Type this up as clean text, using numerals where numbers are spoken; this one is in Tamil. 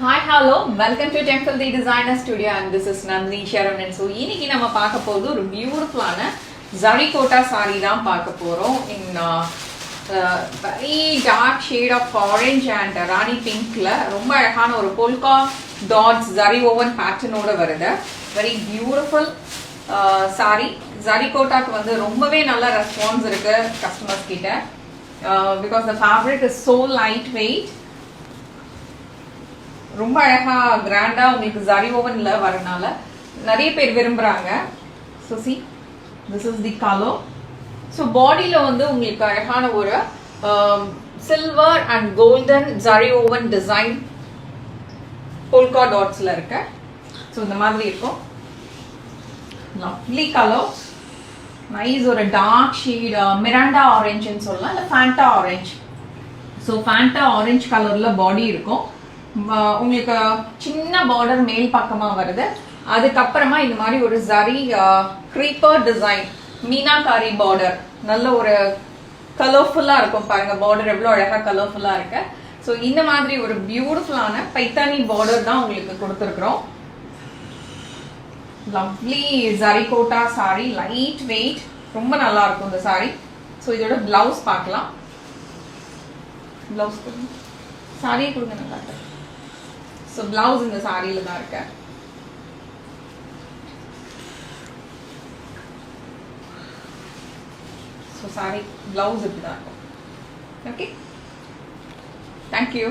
Hi, hello. Welcome to Temple the Designer Studio and this is Nandini Sharan. So, இன்னைக்கு நம்ம பார்க்க போறது ஒரு பியூட்டிஃபுல்லான Zarikota saree தான் பார்க்க போறோம் in very dark shade of orange and rani pinkல ரொம்ப அழகான ஒரு polka dots zari woven pattern ஓட வருது. Very beautiful saree. Zarikotaக்கு வந்து ரொம்பவே நல்ல ரெஸ்பான்ஸ் இருக்கு கஸ்டமர்ஸ் கிட்ட because the fabric is so lightweight. ரொம்ப அழகா கிராண்டா உங்களுக்கு ஜரி ஓவன்ல வரனால நிறைய பேர் விரும்புறாங்க. So see, this is the color. So bodyல வந்து உங்களுக்கு அழகான ஒரு silver and golden zari woven design polka dotsல இருக்கு. So இந்த மாதிரி இருக்கும். Lovely color. Nice ஒரு dark shade Miranda orange ன்னு சொல்லலாம் இல்ல Fanta orange. So Fanta orange கலர்ல பாடி இருக்கும். உங்களுக்கு சின்ன பார்டர் மேல் பக்கமா வருது. அதுக்கப்புறமா இந்த மாதிரி ஒரு zari creeper design meenakari border நல்ல ஒரு கலர்ஃபுல்லா இருக்கும். பாருங்க பார்டர் எவ்வளவு அழகா கலர்ஃபுல்லா இருக்கு. ஸோ இந்த மாதிரி ஒரு பியூட்டிஃபுல்லான பைத்தானி பார்டர் தான் உங்களுக்கு கொடுத்துருக்குறோம். லவ்லி ஜரிகோட்டா சாரி, லைட் வெயிட், ரொம்ப நல்லா இருக்கும் இந்த சாரி. ஸோ இதோட பிளவுஸ் பார்க்கலாம். பிளவுஸ் கொடுங்க, சாரியை கொடுங்க நல்லா. So blouse இந்த சாரியில தான் இருக்கு. So saree blouse இப்படி தான் இருக்கும். Okay, thank you.